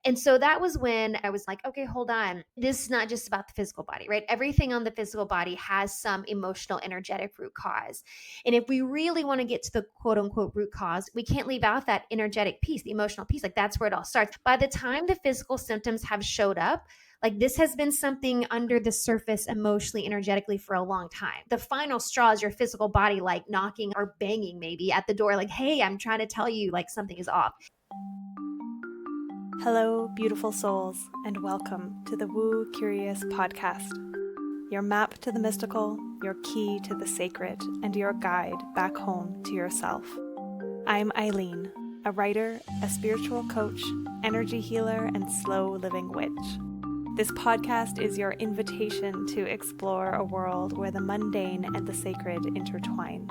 And so that was when I was like, okay, hold on. This is not just about the physical body, right? Everything on the physical body has some emotional, energetic root cause. And if we really want to get to the quote unquote root cause, we can't leave out that energetic piece, the emotional piece. Like that's where it all starts. By the time the physical symptoms have showed up, like this has been something under the surface emotionally, energetically for a long time. The final straw is your physical body like knocking or banging maybe at the door, like, hey, I'm trying to tell you like something is off. Hello, beautiful souls, and welcome to the Woo Curious Podcast. Your map to the mystical, your key to the sacred, and your guide back home to yourself. I'm Eileen, a writer, a spiritual coach, energy healer, and slow living witch. This podcast is your invitation to explore a world where the mundane and the sacred intertwine.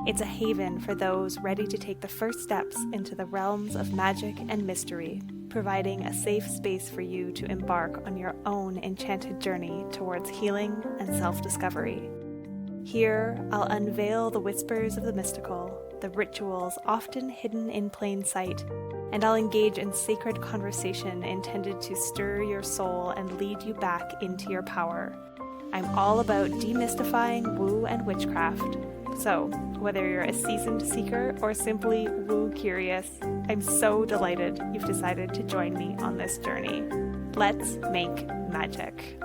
It's a haven for those ready to take the first steps into the realms of magic and mystery, providing a safe space for you to embark on your own enchanted journey towards healing and self-discovery. Here, I'll unveil the whispers of the mystical, the rituals often hidden in plain sight, and I'll engage in sacred conversation intended to stir your soul and lead you back into your power. I'm all about demystifying woo and witchcraft. So, whether you're a seasoned seeker or simply woo curious, I'm so delighted you've decided to join me on this journey. Let's make magic.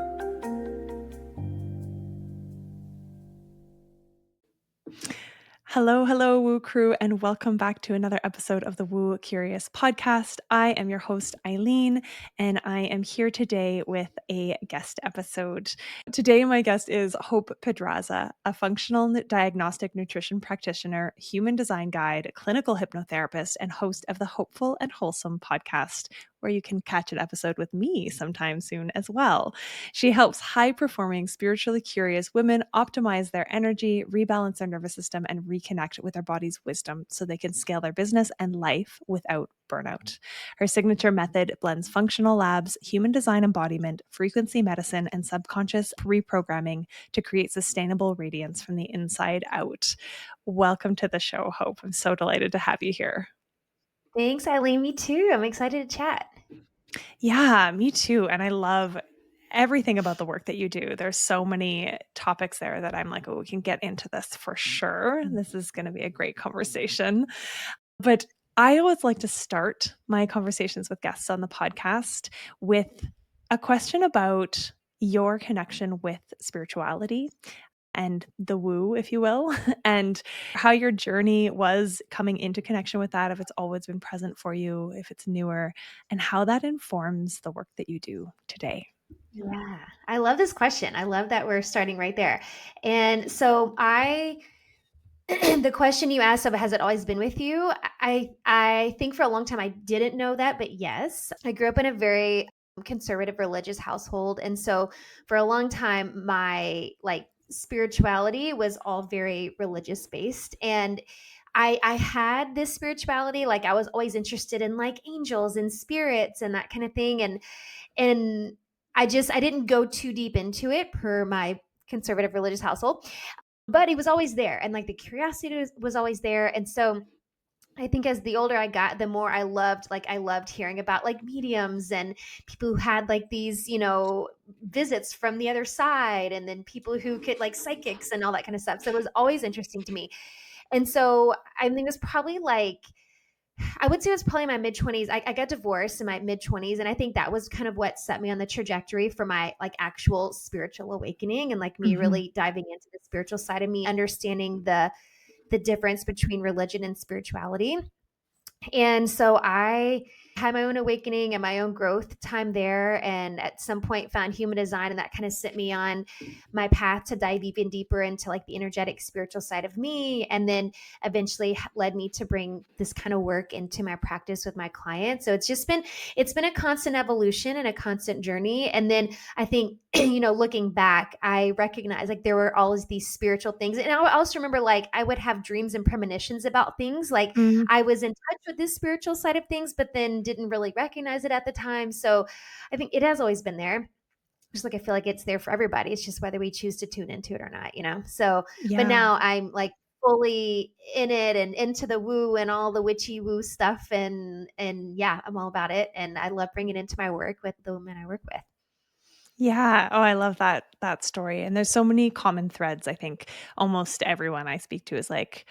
Hello, Woo Crew, and welcome back to another episode of the Woo Curious Podcast. I am your host, Eileen, and I am here today with a guest episode. Today, my guest is Hope Pedraza, a functional diagnostic nutrition practitioner, human design guide, clinical hypnotherapist, and host of the Hopeful and Wholesome Podcast, where you can catch an episode with me sometime soon as well. She helps high-performing, spiritually curious women optimize their energy, rebalance their nervous system, and reconnect with their body's wisdom so they can scale their business and life without burnout. Her signature method blends functional labs, human design embodiment, frequency medicine, and subconscious reprogramming to create sustainable radiance from the inside out. Welcome to the show, Hope. I'm so delighted to have you here. Thanks, Eileen. Me too. I'm excited to chat. Yeah, me too. And I love everything about the work that you do. There's so many topics there that I'm like, oh, we can get into this for sure. This is going to be a great conversation. But I always like to start my conversations with guests on the podcast with a question about your connection with spirituality and the woo, if you will, and how your journey was coming into connection with that, if it's always been present for you, if it's newer, and how that informs the work that you do today. Yeah, I love this question. I love that we're starting right there. And so the question you asked of has it always been with you? I think for a long time I didn't know that, but yes, I grew up in a very conservative religious household. And so for a long time, my spirituality was all very religious based. And I had this spirituality, like I was always interested in like angels and spirits and that kind of thing. And I didn't go too deep into it per my conservative religious household, but it was always there. And like the curiosity was always there. And so I think as the older I got, the more I loved hearing about like mediums and people who had like these, visits from the other side, and then people who could like psychics and all that kind of stuff. So it was always interesting to me. And so I think it was probably I would say it was probably my mid-20s. I got divorced in my mid-20s, and I think that was kind of what set me on the trajectory for my like actual spiritual awakening, and like me really diving into the spiritual side of me, understanding the difference between religion and spirituality. And so I had my own awakening and my own growth time there. And at some point found human design, and that kind of sent me on my path to dive even deeper into like the energetic spiritual side of me. And then eventually led me to bring this kind of work into my practice with my clients. So it's been a constant evolution and a constant journey. And then I think, looking back, I recognize like there were always these spiritual things. And I also remember like I would have dreams and premonitions about things. Like I was in touch with this spiritual side of things, but then didn't really recognize it at the time. So I think it has always been there. Just like I feel like it's there for everybody. It's just whether we choose to tune into it or not, So, Yeah. but now I'm like fully in it and into the woo and all the witchy woo stuff. And yeah, I'm all about it. And I love bringing it into my work with the women I work with. Yeah. Oh, I love that story. And there's so many common threads. I think almost everyone I speak to is like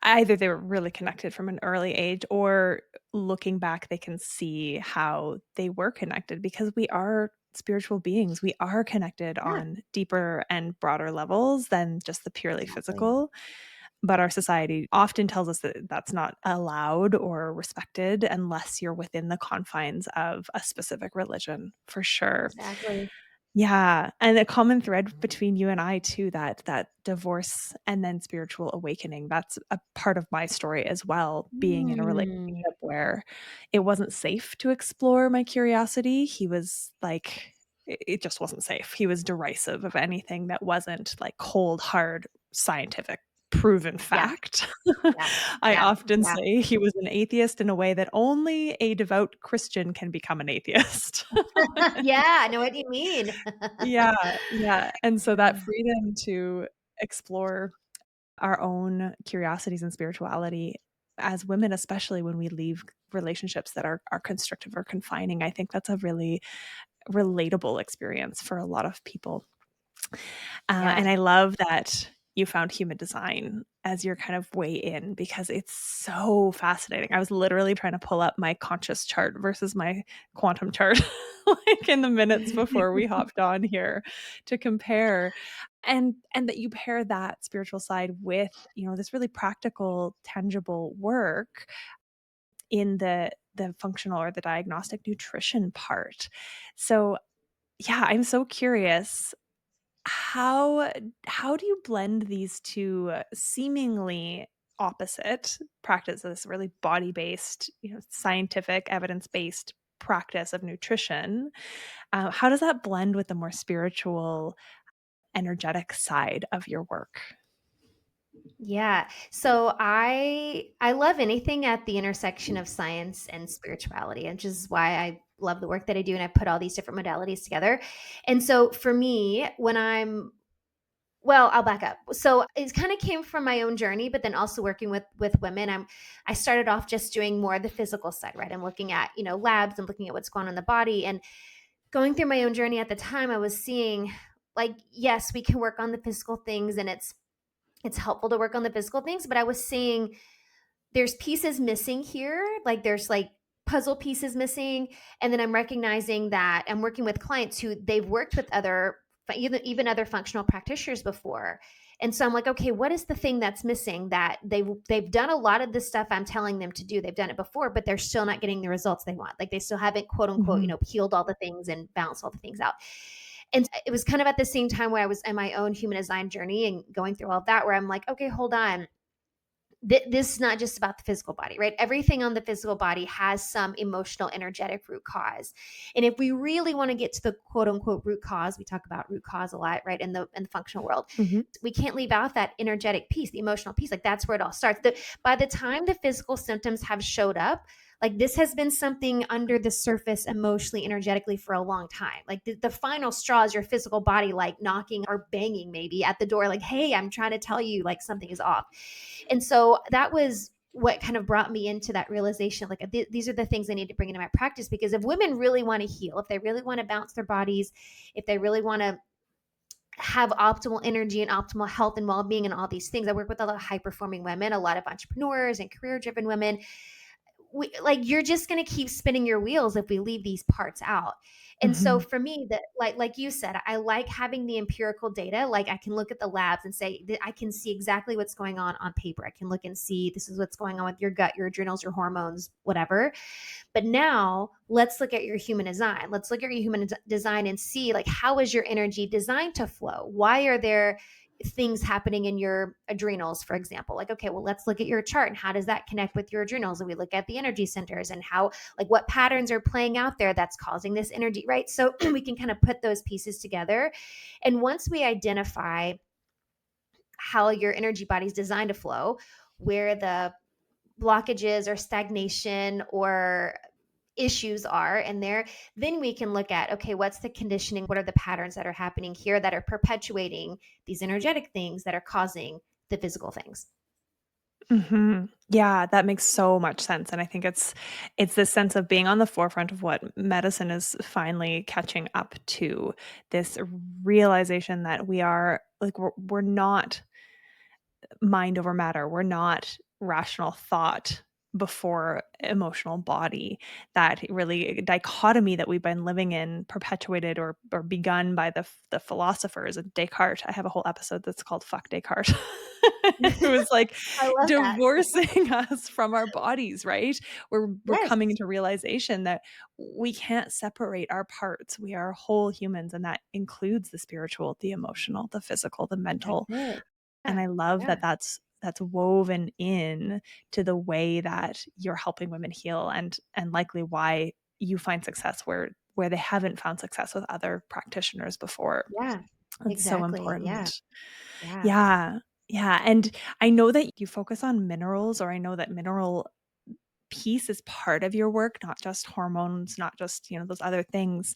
either they were really connected from an early age, or looking back, they can see how they were connected because we are spiritual beings. We are connected Yeah, on deeper and broader levels than just the purely exactly. physical. But our society often tells us that that's not allowed or respected unless you're within the confines of a specific religion, for sure. Exactly. Yeah, and a common thread between you and I too, that divorce and then spiritual awakening, that's a part of my story as well, being in a Mm, relationship where it wasn't safe to explore my curiosity. He was like it just wasn't safe. He was derisive of anything that wasn't like cold, hard, scientific, proven yeah, fact. yeah, I yeah, often yeah. say he was an atheist in a way that only a devout Christian can become an atheist. Yeah, I know what you mean. Yeah, yeah, and so that Yeah. freedom to explore our own curiosities and spirituality as women, especially when we leave relationships that are constrictive or confining, I think that's a really relatable experience for a lot of people. Yeah. And I love that you found human design as your kind of way in because it's so fascinating. I was literally trying to pull up my conscious chart versus my quantum chart like in the minutes before we hopped on here to compare, and that you pair that spiritual side with, you know, this really practical, tangible work in the functional or the diagnostic nutrition part. So, yeah, I'm so curious, how how do you blend these two seemingly opposite practices, really body-based, you know, scientific, evidence-based practice of nutrition? How does that blend with the more spiritual, energetic side of your work? Yeah. So I love anything at the intersection of science and spirituality, and which is why I love the work that I do and I put all these different modalities together. And so for me, when I'm well, I'll back up. So it kind of came from my own journey, but then also working with women. I started off just doing more of the physical side, right? I'm looking at, labs and looking at what's going on in the body and going through my own journey at the time, I was seeing like, yes, we can work on the physical things and it's helpful to work on the physical things, but I was seeing there's pieces missing here. Like there's like puzzle pieces missing. And then I'm recognizing that I'm working with clients who they've worked with other, even other functional practitioners before. And so I'm like, okay, what is the thing that's missing that they've done a lot of the stuff I'm telling them to do. They've done it before, but they're still not getting the results they want. Like they still haven't quote unquote, Mhm. healed all the things and balanced all the things out. And it was kind of at the same time where I was in my own human design journey and going through all of that, where I'm like, okay, hold on, this is not just about the physical body, right? Everything on the physical body has some emotional, energetic root cause. And if we really want to get to the quote unquote root cause, we talk about root cause a lot, right? In the functional world, Mhm. we can't leave out that energetic piece, the emotional piece. Like that's where it all starts. By the time the physical symptoms have showed up, like this has been something under the surface emotionally, energetically for a long time. Like the final straw is your physical body, like knocking or banging maybe at the door, like, hey, I'm trying to tell you like something is off. And so that was what kind of brought me into that realization, like these are the things I need to bring into my practice, because if women really want to heal, if they really want to balance their bodies, if they really want to have optimal energy and optimal health and well-being and all these things, I work with a lot of high performing women, a lot of entrepreneurs and career driven women. Like you're just going to keep spinning your wheels if we leave these parts out. And so Mhm. for me, that like you said, I like having the empirical data. Like I can look at the labs and say that I can see exactly what's going on paper. I can look and see this is what's going on with your gut, your adrenals, your hormones, whatever. But now let's look at your human design. Let's look at your human design and see, like, how is your energy designed to flow? Why are there things happening in your adrenals, for example? Like, okay, well, let's look at your chart and how does that connect with your adrenals? And we look at the energy centers and how, like, what patterns are playing out there that's causing this energy, right? So we can kind of put those pieces together. And once we identify how your energy body is designed to flow, where the blockages or stagnation or issues are in there, then we can look at, okay, what's the conditioning? What are the patterns that are happening here that are perpetuating these energetic things that are causing the physical things? Yeah, that makes so much sense. And I think it's this sense of being on the forefront of what medicine is finally catching up to, this realization that we are like we're not mind over matter. We're not rational thought before emotional body. That really dichotomy that we've been living in, perpetuated or begun by the philosophers and Descartes. I have a whole episode that's called Fuck Descartes. It was like I love that. divorcing us from our bodies, right? We're Yes, coming into realization that we can't separate our parts. We are whole humans, and that includes the spiritual, the emotional, the physical, the that's mental. it. And Yeah, I love yeah, that that's woven in to the way that you're helping women heal, and likely why you find success where they haven't found success with other practitioners before. yeah, It's so exactly. Yeah, important. yeah, Yeah. Yeah. And I know that you focus on minerals, or I know that mineral piece is part of your work, not just hormones, not just, those other things.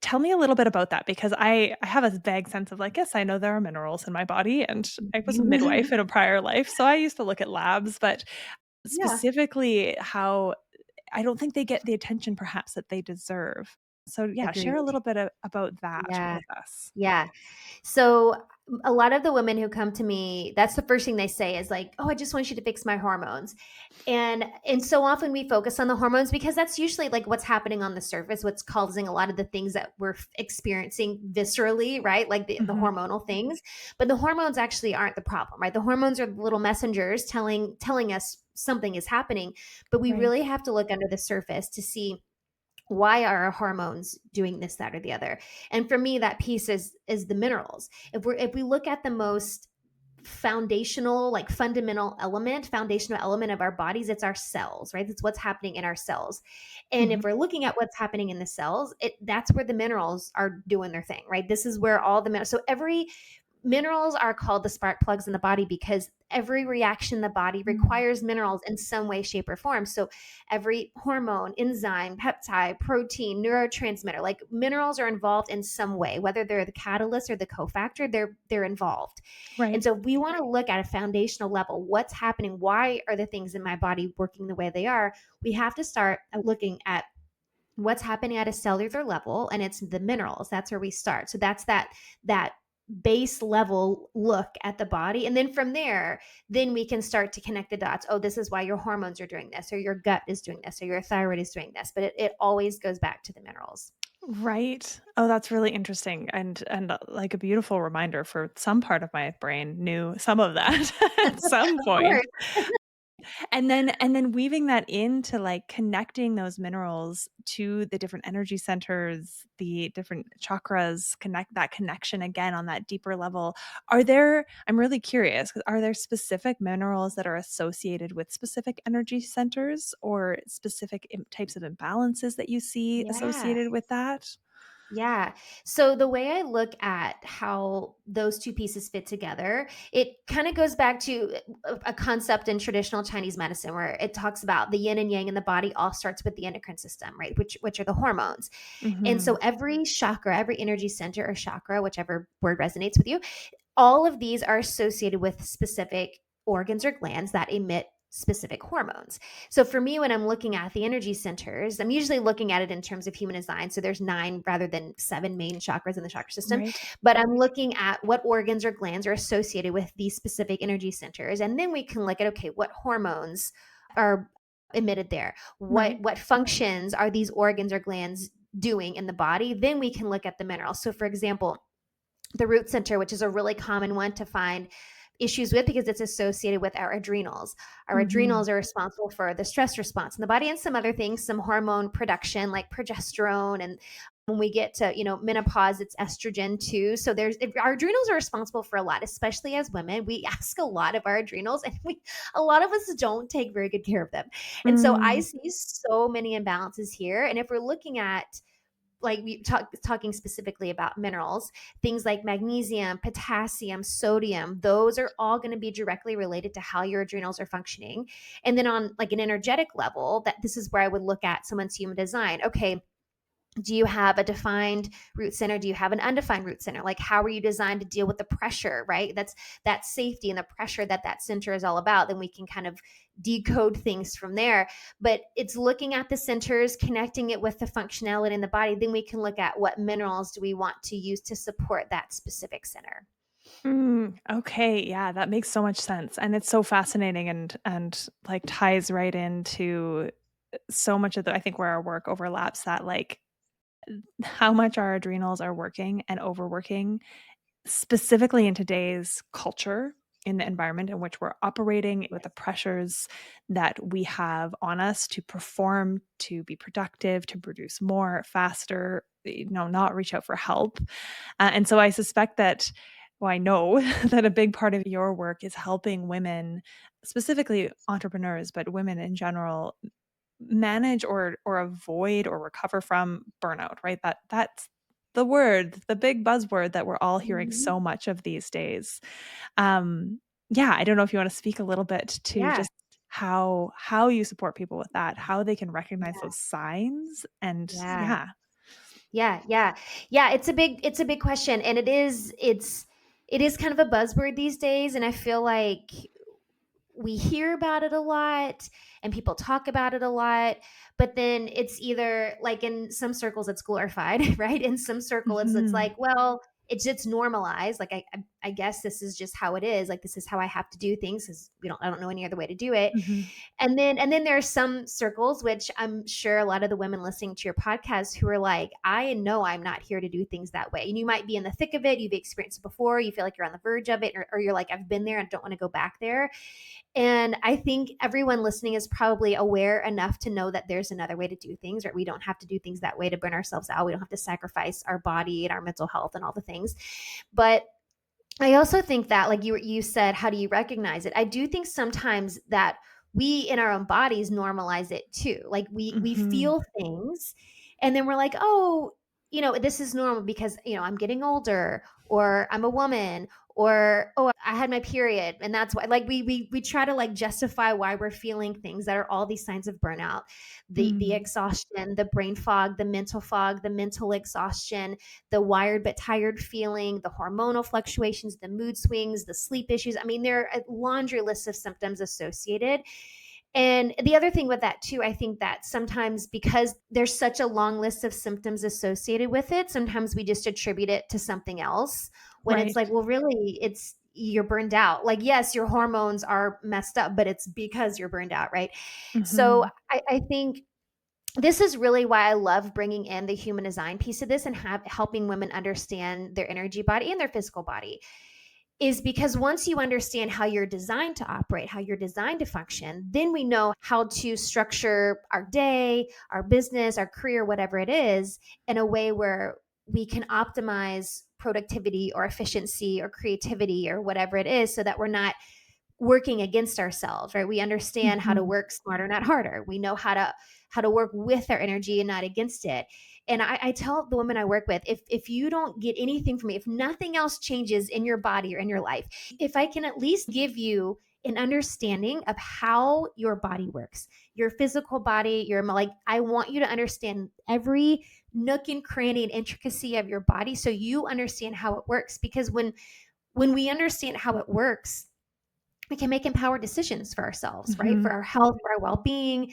Tell me a little bit about that, because I have a vague sense of like, yes, I know there are minerals in my body, and I was a midwife in a prior life, so I used to look at labs, but yeah. specifically how I don't think they get the attention perhaps that they deserve. So yeah, share a Agreed. little bit about that Yeah, with us. yeah. So a lot of the women who come to me, that's the first thing they say is like, "Oh, I just want you to fix my hormones." And so often we focus on the hormones because that's usually like what's happening on the surface, what's causing a lot of the things that we're experiencing viscerally, right? Like the Mhm. hormonal things. But the hormones actually aren't the problem, right? The hormones are the little messengers telling us something is happening, but we Right. really have to look under the surface to see why are our hormones doing this, that, or the other. And for me, that piece is the minerals. If we look at the most foundational, like foundational element of our bodies, it's our cells, right? It's what's happening in our cells. And Mhm. if we're looking at what's happening in the cells, that's where the minerals are doing their thing, right? This is where all the minerals, so every minerals are called the spark plugs in the body because every reaction in the body Mm. requires minerals in some way, shape, or form. So every hormone, enzyme, peptide, protein, neurotransmitter, like minerals are involved in some way, whether they're the catalyst or the cofactor, they're involved. And Right. so we want to look at a foundational level. What's happening? Why are the things in my body working the way they are? We have to start looking at what's happening at a cellular level, and it's the minerals. That's where we start. So that's that base level look at the body, and then from there, then we can start to connect the dots. Oh, this is why your hormones are doing this, or your gut is doing this, or your thyroid is doing this. But it always goes back to the minerals. Right. Oh, that's really interesting, and like a beautiful reminder, for some part of my brain knew some of that at some Of point. course. And then weaving that into like connecting those minerals to the different energy centers, the different chakras, connect that connection again on that deeper level. I'm really curious, are there specific minerals that are associated with specific energy centers, or specific types of imbalances that you see Yeah. associated with that? Yeah. So the way I look at how those two pieces fit together, it kind of goes back to a concept in traditional Chinese medicine where it talks about the yin and yang in the body all starts with the endocrine system, right? Which are the hormones. And so Mhm. every chakra, every energy center or chakra, whichever word resonates with you, all of these are associated with specific organs or glands that emit specific hormones. So for me, when I'm looking at the energy centers, I'm usually looking at it in terms of human design. So there's 9 rather than 7 main chakras in the chakra system. Right. But I'm looking at what organs or glands are associated with these specific energy centers. And then we can look at, okay, what hormones are emitted there? What Right. what functions are these organs or glands doing in the body? Then we can look at the minerals. So for example, the root center, which is a really common one to find issues with because it's associated with our adrenals. Our Mhm. adrenals are responsible for the stress response in the body and some other things, some hormone production like progesterone. And when we get to, menopause, it's estrogen too. So our adrenals are responsible for a lot, especially as women. We ask a lot of our adrenals and a lot of us don't take very good care of them. And so I Mm. see so many imbalances here. And if we're looking at like talking specifically about minerals, things like magnesium, potassium, sodium, those are all going to be directly related to how your adrenals are functioning. And then on like an energetic level, that this is where I would look at someone's human design. Okay, Do you have a defined root center? Do you have an undefined root center? Like, how are you designed to deal with the pressure, right? That's that safety and the pressure that center is all about. Then we can kind of decode things from there. But it's looking at the centers, connecting it with the functionality in the body. Then we can look at what minerals do we want to use to support that specific center. Okay, yeah, that makes so much sense, and it's so fascinating and like ties right into so much of the I think where our work overlaps that like how much our adrenals are working and overworking specifically in today's culture, in the environment in which we're operating, with the pressures that we have on us to perform, to be productive, to produce more, faster, not reach out for help. And so I suspect that, well, I know that a big part of your work is helping women, specifically entrepreneurs, but women in general, manage or avoid or recover from burnout, right? That's the word, the big buzzword that we're all hearing Mhm. so much of these days. Um, yeah, I don't know if you want to speak a little bit to Yeah. just how you support people with that, how they can recognize those signs and Yeah. yeah. Yeah. It's a big question. And it is kind of a buzzword these days. And I feel like we hear about it a lot and people talk about it a lot, but then it's either like in some circles it's glorified, right? In some circle it's Mhm. like, well, it's normalized. Like I guess this is just how it is. Like this is how I have to do things because I don't know any other way to do it. Mhm. And then there are some circles, which I'm sure a lot of the women listening to your podcast who are like, I know I'm not here to do things that way. And you might be in the thick of it. You've experienced it before. You feel like you're on the verge of it, or you're like, I've been there and don't want to go back there. And I think everyone listening is probably aware enough to know that there's another way to do things, right? We don't have to do things that way to burn ourselves out. We don't have to sacrifice our body and our mental health and all the things. But I also think that, like you said, how do you recognize it? I do think sometimes that we in our own bodies normalize it too. Like we Mhm. feel things, and then we're like, oh, this is normal because I'm getting older, or I'm a woman, or oh, I had my period, and that's why. Like we try to like justify why we're feeling things that are all these signs of burnout, the Mm. exhaustion, the brain fog, the mental exhaustion, the wired but tired feeling, the hormonal fluctuations, the mood swings, the sleep issues. I mean, there are a laundry list of symptoms associated. And the other thing with that, too, I think that sometimes because there's such a long list of symptoms associated with it, sometimes we just attribute it to something else when it's Right. like, well, really, you're burned out. Like, yes, your hormones are messed up, but it's because you're burned out, right? So Mhm. I think this is really why I love bringing in the human design piece of this and helping women understand their energy body and their physical body, is because once you understand how you're designed to operate, how you're designed to function, then we know how to structure our day, our business, our career, whatever it is, in a way where we can optimize productivity or efficiency or creativity or whatever it is, so that we're not working against ourselves, right? We understand how to Mhm. work smarter, not harder. We know how to work with our energy and not against it. And I tell the women I work with, if you don't get anything from me, if nothing else changes in your body or in your life, if I can at least give you an understanding of how your body works, your physical body, like, I want you to understand every nook and cranny and intricacy of your body so you understand how it works. Because when we understand how it works, we can make empowered decisions for ourselves, right? For Mhm. our health, for our well-being.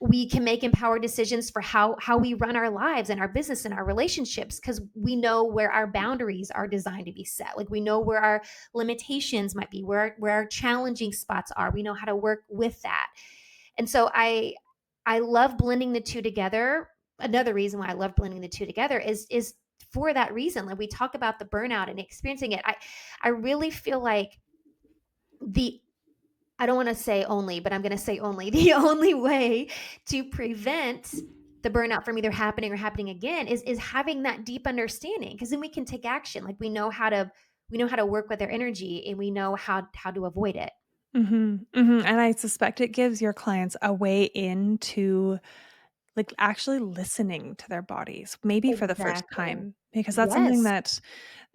We can make empowered decisions for how we run our lives and our business and our relationships, because we know where our boundaries are designed to be set. Like, we know where our limitations might be, where our challenging spots are. We know how to work with that. And so I love blending the two together. Another reason why I love blending the two together is for that reason. Like, we talk about the burnout and experiencing it. I really feel like the I don't want to say only, but I'm going to say only. The only way to prevent the burnout from either happening or happening again is having that deep understanding, because then we can take action. Like, we know how to work with our energy, and we know how to avoid it. Mhm. Mhm. And I suspect it gives your clients a way into like actually listening to their bodies, maybe for the first Exactly. time, because that's something Yes. that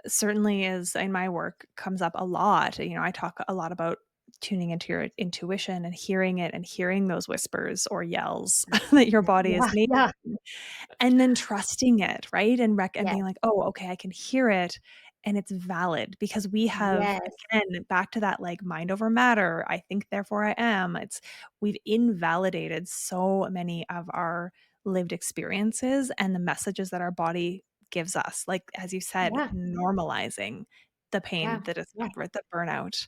certainly is in my work comes up a lot. I talk a lot about tuning into your intuition and hearing it and hearing those whispers or yells that your body is Yeah, making, yeah, and then trusting it, right? And yes, being like, oh, okay, I can hear it and it's valid, because we have, yes, again, back to that like mind over matter, I think, therefore I am. We've invalidated so many of our lived experiences and the messages that our body gives us. Like, as you said, yeah, normalizing the pain, yeah, the yeah, discomfort, the burnout.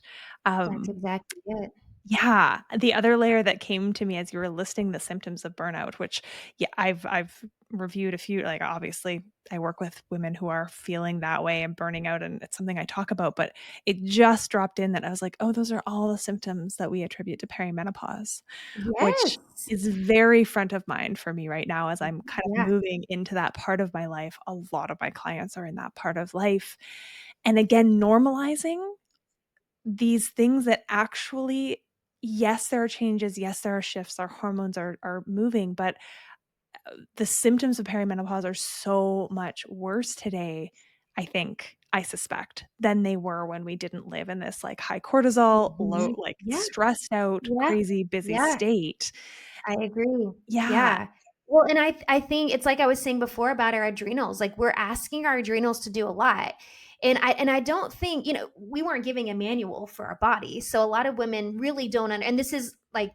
that's Um, exactly it. yeah, the other layer that came to me as you were listing the symptoms of burnout, which, yeah, I've reviewed a few, like, obviously I work with women who are feeling that way and burning out, and it's something I talk about, but it just dropped in that I was like, "Oh, those are all the symptoms that we attribute to perimenopause," which Yes, is very front of mind for me right now as I'm kind of yeah, moving into that part of my life. A lot of my clients are in that part of life. And again, normalizing these things that actually, yes, there are changes, yes, there are shifts, our hormones are moving, but the symptoms of perimenopause are so much worse today, I think, I suspect, than they were when we didn't live in this like high cortisol, low, mhm, like yeah, stressed out, yeah, crazy, busy yeah. state. I agree. Yeah, Yeah. Well, and I think it's like I was saying before about our adrenals. Like we're asking our adrenals to do a lot. And I don't think, we weren't giving a manual for our body. So a lot of women really don't and this is like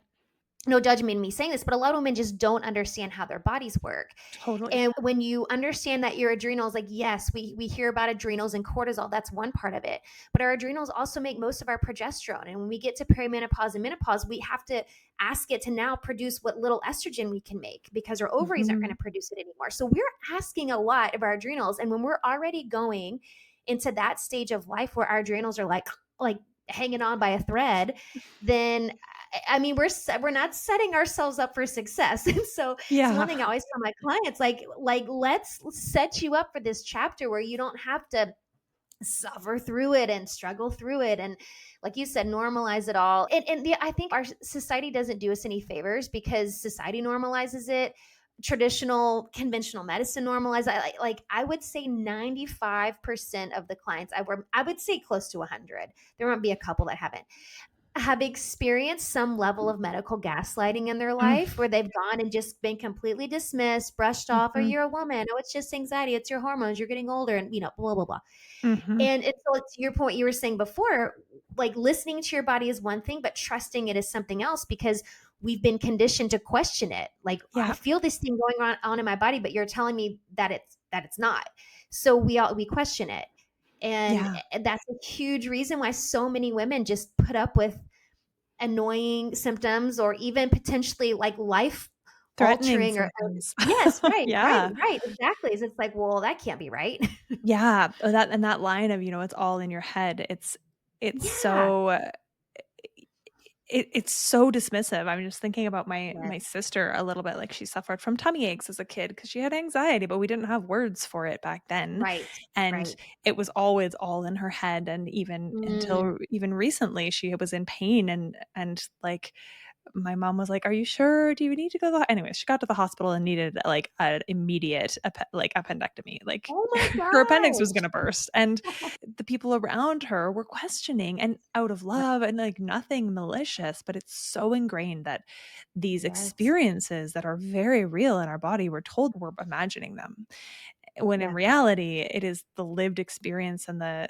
no judgment in me saying this, but a lot of women just don't understand how their bodies work. totally. And when you understand that your adrenals, like, yes, we hear about adrenals and cortisol, that's one part of it. But our adrenals also make most of our progesterone. And when we get to perimenopause and menopause, we have to ask it to now produce what little estrogen we can make because our ovaries aren't going Mhm. to produce it anymore. So we're asking a lot of our adrenals. And when we're already going into that stage of life where our adrenals are like hanging on by a thread, then I mean, we're not setting ourselves up for success. And so one Yeah. thing I always tell my clients, like let's set you up for this chapter where you don't have to suffer through it and struggle through it, and like you said, normalize it all. And I think our society doesn't do us any favors because society normalizes it. Traditional conventional medicine normalizes. Like I would say 95% of the clients I would say close to 100. There might be a couple that haven't have experienced some level of medical gaslighting in their Mm, life where they've gone and just been completely dismissed, brushed off. Oh, mhm, you're a woman. Oh, it's just anxiety. It's your hormones. You're getting older, and blah blah blah. mhm. And so to your point, you were saying before, like listening to your body is one thing, but trusting it is something else because we've been conditioned to question it. Like I Yeah, feel this thing going on in my body, but you're telling me that it's not. So we question it, and yeah. that's a huge reason why so many women just put up with annoying symptoms or even potentially like life Threatening altering or symptoms. yes, right, right, Yeah. right, exactly. It's like, well, that can't be right. Yeah, that line of, it's all in your head. It's Yeah. so it's so dismissive. I'm just thinking about my Yes. sister a little bit. Like, she suffered from tummy aches as a kid because she had anxiety, but we didn't have words for it back then. Right. And Right. it was always all in her head. And even Mm. until even recently, she was in pain, and like, my mom was like, "Are you sure? Do you need to go to the—" Anyways, she got to the hospital and needed like an immediate like appendectomy. Like, Oh my her appendix was gosh. going to burst, and the people around her were questioning, and out of Yeah. love and like nothing malicious, but it's so ingrained that these Yes. experiences that are very real in our body, we're told we're imagining them, when in Yeah. reality it is the lived experience and the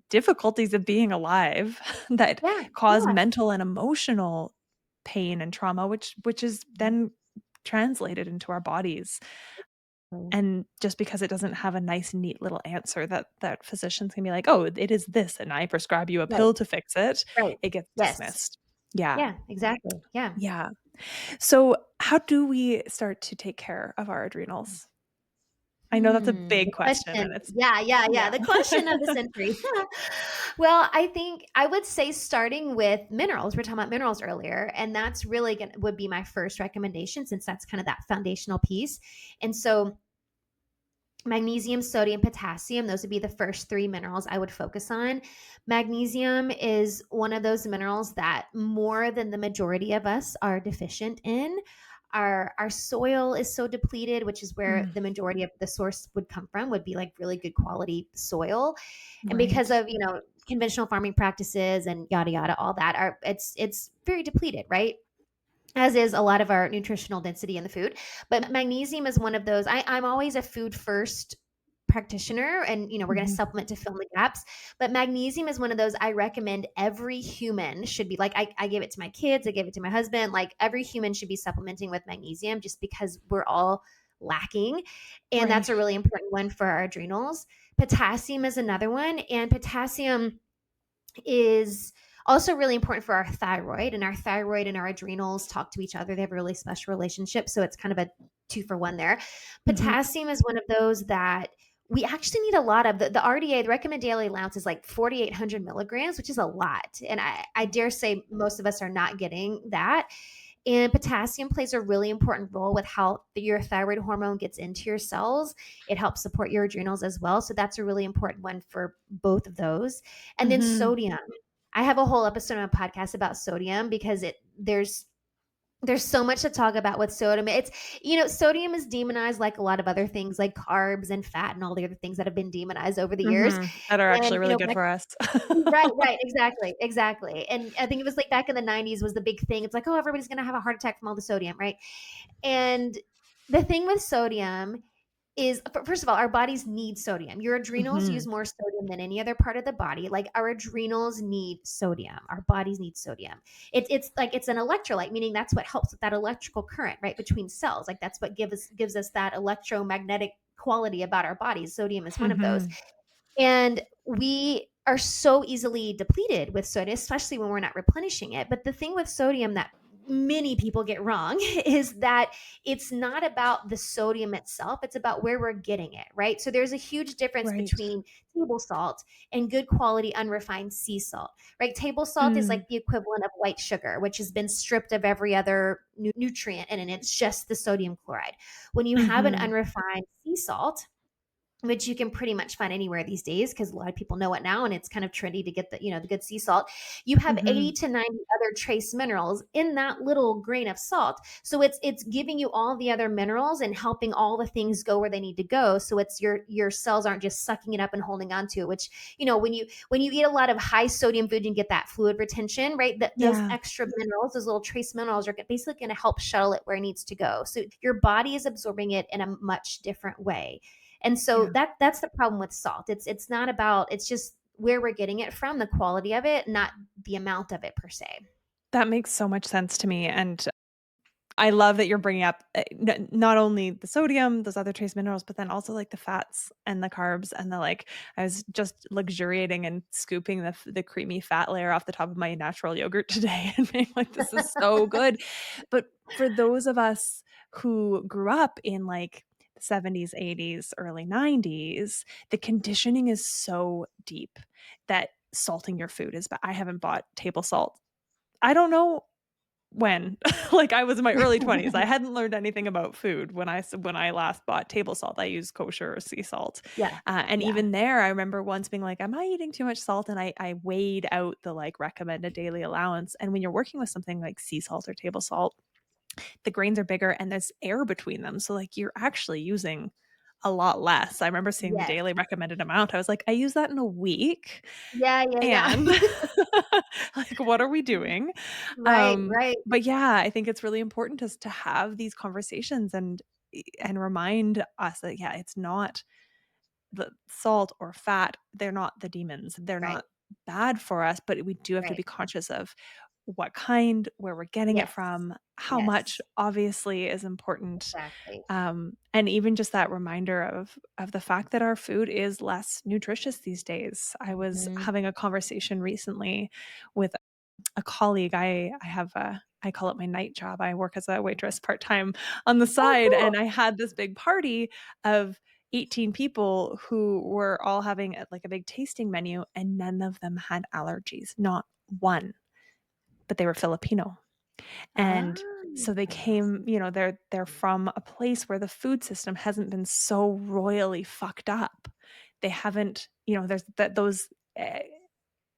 difficulties of being alive that Yeah. cause Yeah. mental and emotional pain and trauma, which is then translated into our bodies. Mm. And just because it doesn't have a nice, neat little answer that physicians can be like, "Oh, it is this, and I prescribe you a Right. pill to fix it," Right. it gets Yes. dismissed. Yeah. Yeah, exactly. Yeah. Yeah. So, how do we start to take care of our adrenals? I know that's a big The question, and question. it's Yeah, yeah, yeah. yeah. The question of the century. Well, I think I would say starting with minerals. We are talking about minerals earlier, and that's really would be my first recommendation since that's kind of that foundational piece. And so magnesium, sodium, potassium, those would be the first three minerals I would focus on. Magnesium is one of those minerals that more than the majority of us are deficient in. Our soil is so depleted, which is where Mm, the majority of the source would come from, would be like really good quality soil. And because right. of, conventional farming practices and yada yada, all that are it's very depleted, right? As is a lot of our nutritional density in the food. But magnesium is one of those. I'm always a food first practitioner, and we're going to supplement to fill in the gaps. But magnesium is one of those I recommend every human should be like. I give it to my kids, I give it to my husband. Like every human should be supplementing with magnesium, just because we're all lacking, and that's Right. a really important one for our adrenals. Potassium is another one, and potassium is also really important for our thyroid, and our adrenals talk to each other. They have a really special relationship. So it's kind of a 2-for-1 there. Potassium is one of those that we actually need a lot of. The RDA, the recommended daily allowance, is like 4,800 milligrams, which is a lot. And I dare say most of us are not getting that. And potassium plays a really important role with how your thyroid hormone gets into your cells. It helps support your adrenals as well. So that's a really important one for both of those. And then sodium. I have a whole episode on a podcast about sodium, because there's so much to talk about with sodium. It's, sodium is demonized like a lot of other things, like carbs and fat and all the other things that have been demonized over the years. That are And, actually really good for us. right, exactly. And I think it was like back in the 90s was the big thing. It's like, oh, everybody's going to have a heart attack from all the sodium, right? And the thing with sodium is, first of all, our bodies need sodium. Your adrenals use more sodium than any other part of the body. Like our adrenals need sodium. Our bodies need sodium. It's like it's an electrolyte, meaning that's what helps with that electrical current, right, between cells. Like that's what gives us that electromagnetic quality about our bodies. Sodium is one of those. And we are so easily depleted with sodium, especially when we're not replenishing it. But the thing with sodium that many people get wrong is that it's not about the sodium itself, it's about where we're getting it, right? So there's a huge difference Right. between table salt and good quality unrefined sea salt, right? Table salt is like the equivalent of white sugar, which has been stripped of every other nutrient, and it's just the sodium chloride. When you have an unrefined sea salt, which you can pretty much find anywhere these days, because a lot of people know it now, and it's kind of trendy to get the good sea salt. You have 80 to 90 other trace minerals in that little grain of salt. So it's giving you all the other minerals and helping all the things go where they need to go. So it's your cells aren't just sucking it up and holding on to it, which, when you eat a lot of high sodium food, you get that fluid retention, right? Those extra minerals, those little trace minerals, are basically going to help shuttle it where it needs to go. So your body is absorbing it in a much different way. And so that's the problem with salt. It's not about, it's just where we're getting it from, the quality of it, not the amount of it per se. That makes so much sense to me. And I love that you're bringing up not only the sodium, those other trace minerals, but then also like the fats and the carbs and the I was just luxuriating and scooping the creamy fat layer off the top of my natural yogurt today and being like, this is so good. But for those of us who grew up in like the 70s, 80s, early 90s, the conditioning is so deep that salting your food is bad. I haven't bought table salt. I don't know when. Like I was in my early 20s. I hadn't learned anything about food when I last bought table salt. I used kosher or sea salt. And even there, I remember once being like, am I eating too much salt? And I weighed out the recommended daily allowance. And when you're working with something like sea salt or table salt, the grains are bigger and there's air between them. So you're actually using a lot less. I remember seeing the daily recommended amount. I was like, I use that in a week. And what are we doing? Right. But yeah, I think it's really important to have these conversations and remind us that, it's not the salt or fat. They're not the demons. They're not bad for us, but we do have to be conscious of what kind, where we're getting it from, how much obviously is important. Exactly. And even just that reminder of the fact that our food is less nutritious these days. I was having a conversation recently with a colleague. I call it my night job. I work as a waitress part-time on the side. And I had this big party of 18 people who were all having a big tasting menu, and none of them had allergies, not one, but they were Filipino. And so they came, they're from a place where the food system hasn't been so royally fucked up. They haven't, there's those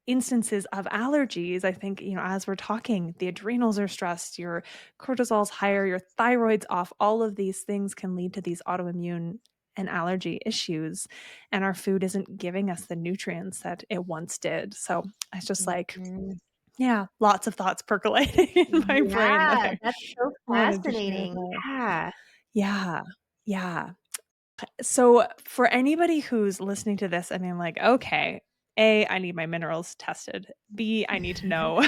instances of allergies. I think, as we're talking, the adrenals are stressed, your cortisol's higher, your thyroid's off. All of these things can lead to these autoimmune and allergy issues, and our food isn't giving us the nutrients that it once did. So it's just like, Mhm. yeah, lots of thoughts percolating in my brain that Yeah, I that's so wanted to share fascinating. there. Yeah. Yeah. Yeah. So for anybody who's listening to this and being like, okay, A, I need my minerals tested. B, I need to know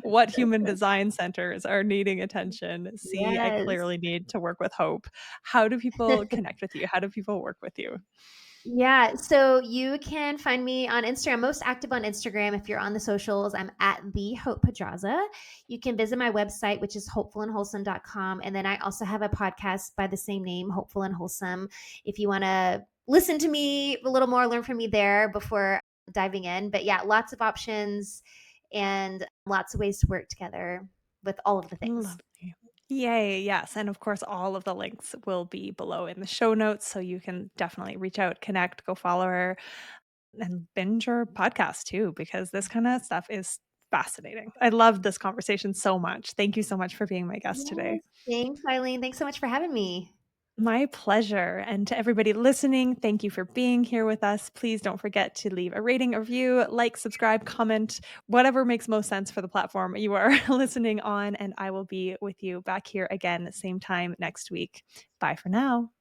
what human design centers are needing attention. C, I Yes. clearly need to work with Hope. How do people connect with you? How do people work with you? Yeah, so you can find me on Instagram. I'm most active on Instagram. If you're on the socials, I'm at the Hope Pedraza. You can visit my website, which is hopefulandwholesome.com. And then I also have a podcast by the same name, Hopeful and Wholesome. If you want to listen to me a little more, learn from me there before diving in. But yeah, lots of options and lots of ways to work together with all of the things. Lovely. Yay. Yes. And of course, all of the links will be below in the show notes. So you can definitely reach out, connect, go follow her, and binge her podcast too, because this kind of stuff is fascinating. I love this conversation so much. Thank you so much for being my guest today. Yes, thanks, Eileen. Thanks so much for having me. My pleasure. And to everybody listening, thank you for being here with us. Please don't forget to leave a rating, a review, like, subscribe, comment, whatever makes most sense for the platform you are listening on. And I will be with you back here again, same time next week. Bye for now.